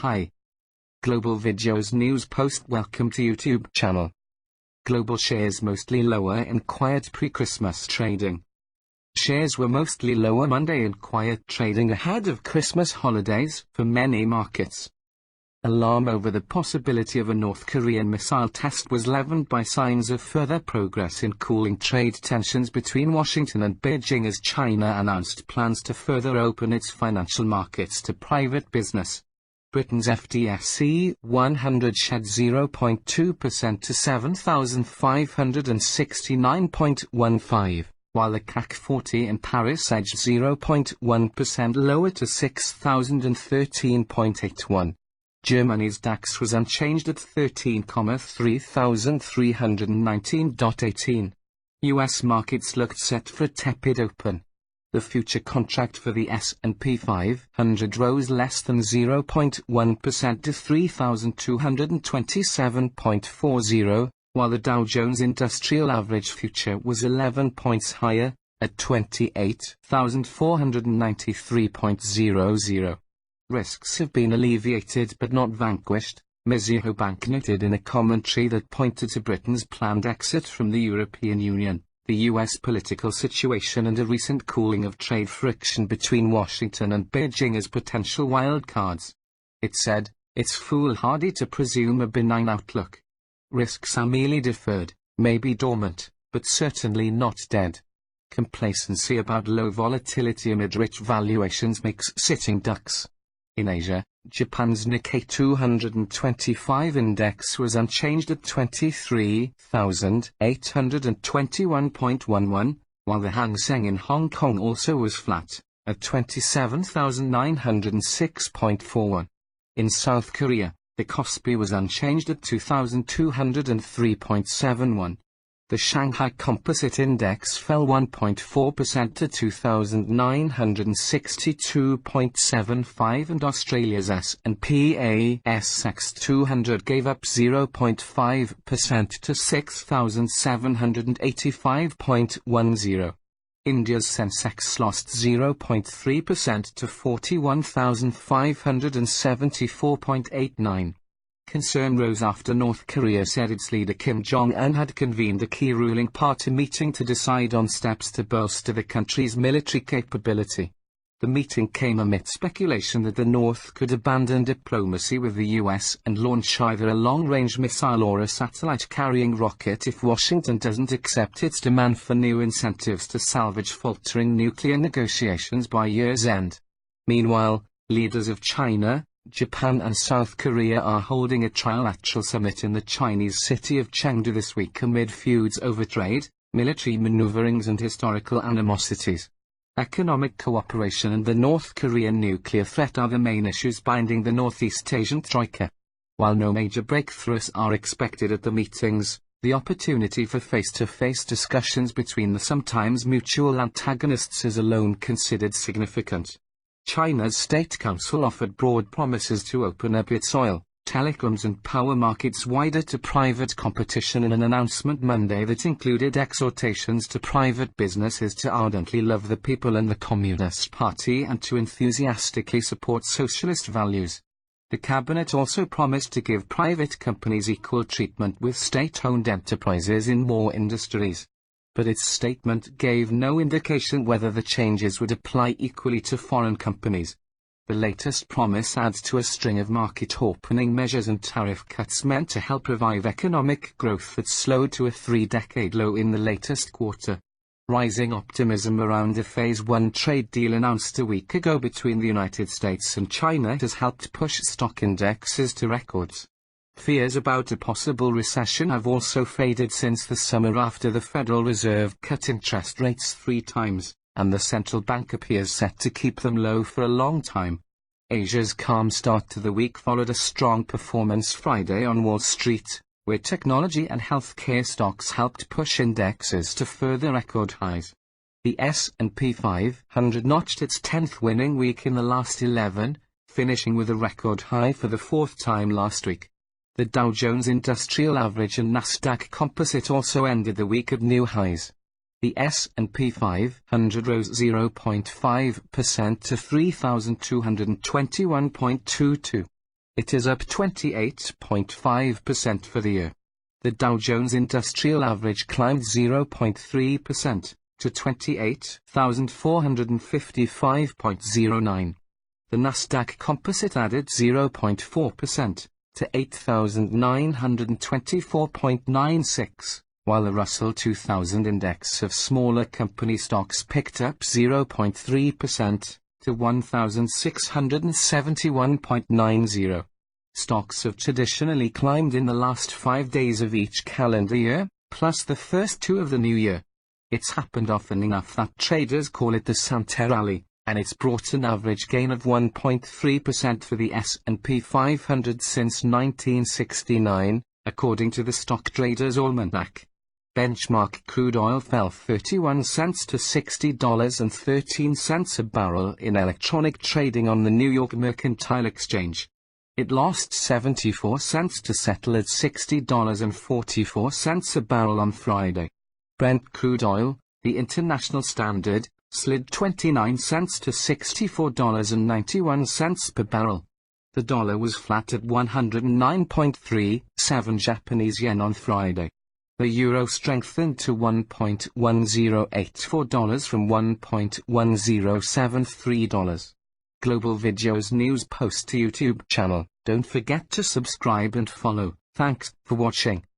high. Global Videos News Post. Welcome to YouTube channel. Global shares mostly lower in quiet pre-Christmas trading. Shares were mostly lower Monday in quiet trading ahead of Christmas holidays for many markets. Alarm over the possibility of a North Korean missile test was leavened by signs of further progress in cooling trade tensions between Washington and Beijing as China announced plans to further open its financial markets to private business. Britain's FTSE 100 shed 0.2% to 7,569.15, while the CAC 40 in Paris edged 0.1% lower to 6,013.81. Germany's DAX was unchanged at 13,319.18. US markets looked set for a tepid open. The future contract for the S&P 500 rose less than 0.1% to 3,227.40, while the Dow Jones Industrial Average future was 11 points higher, at 28,493.00. Risks have been alleviated but not vanquished, Mizuho Bank noted in a commentary that pointed to Britain's planned exit from the European Union, the US political situation and a recent cooling of trade friction between Washington and Beijing as potential wildcards. It said, "It's foolhardy to presume a benign outlook. Risks are merely deferred, maybe dormant, but certainly not dead. Complacency about low volatility amid rich valuations makes sitting ducks." In Asia, Japan's Nikkei 225 index was unchanged at 23,821.11, while the Hang Seng in Hong Kong also was flat, at 27,906.41. In South Korea, the Kospi was unchanged at 2,203.71. The Shanghai Composite Index fell 1.4% to 2,962.75 and Australia's S&P ASX 200 gave up 0.5% to 6,785.10. India's Sensex lost 0.3% to 41,574.89. Concern rose after North Korea said its leader Kim Jong-un had convened a key ruling party meeting to decide on steps to bolster the country's military capability. The meeting came amid speculation that the North could abandon diplomacy with the US and launch either a long-range missile or a satellite-carrying rocket if Washington doesn't accept its demand for new incentives to salvage faltering nuclear negotiations by year's end. Meanwhile, leaders of China, Japan and South Korea are holding a trilateral summit in the Chinese city of Chengdu this week amid feuds over trade, military maneuverings and historical animosities. Economic cooperation and the North Korean nuclear threat are the main issues binding the Northeast Asian troika. While no major breakthroughs are expected at the meetings, the opportunity for face-to-face discussions between the sometimes mutual antagonists is alone considered significant. China's State Council offered broad promises to open up its oil, telecoms and power markets wider to private competition in an announcement Monday that included exhortations to private businesses to ardently love the people and the Communist Party and to enthusiastically support socialist values. The cabinet also promised to give private companies equal treatment with state-owned enterprises in more industries. But its statement gave no indication whether the changes would apply equally to foreign companies. The latest promise adds to a string of market-opening measures and tariff cuts meant to help revive economic growth that slowed to a three-decade low in the latest quarter. Rising optimism around a Phase 1 trade deal announced a week ago between the United States and China has helped push stock indexes to records. Fears about a possible recession have also faded since the summer after the Federal Reserve cut interest rates 3 times, and the central bank appears set to keep them low for a long time. Asia's calm start to the week followed a strong performance Friday on Wall Street, where technology and healthcare stocks helped push indexes to further record highs. The S&P 500 notched its 10th winning week in the last 11, finishing with a record high for the 4th time last week. The Dow Jones Industrial Average and Nasdaq Composite also ended the week at new highs. The S&P 500 rose 0.5% to 3,221.22. It is up 28.5% for the year. The Dow Jones Industrial Average climbed 0.3% to 28,455.09. The Nasdaq Composite added 0.4% to 8,924.96, while the Russell 2000 index of smaller company stocks picked up 0.3% to 1,671.90. Stocks have traditionally climbed in the last 5 days of each calendar year, plus the first 2 of the new year. It's happened often enough that traders call it the Santa Rally, and it's brought an average gain of 1.3% for the S&P 500 since 1969, according to the Stock Traders Almanac. Benchmark crude oil fell 31 cents to $60.13 a barrel in electronic trading on the New York Mercantile Exchange. It lost 74 cents to settle at $60.44 a barrel on Friday. Brent crude oil, the international standard, slid 29 cents to $64.91 per barrel. The dollar was flat at 109.37 Japanese yen on Friday. The euro strengthened to $1.1084 from $1.1073. Global Videos News Post to YouTube channel. Don't forget to subscribe and follow. Thanks for watching.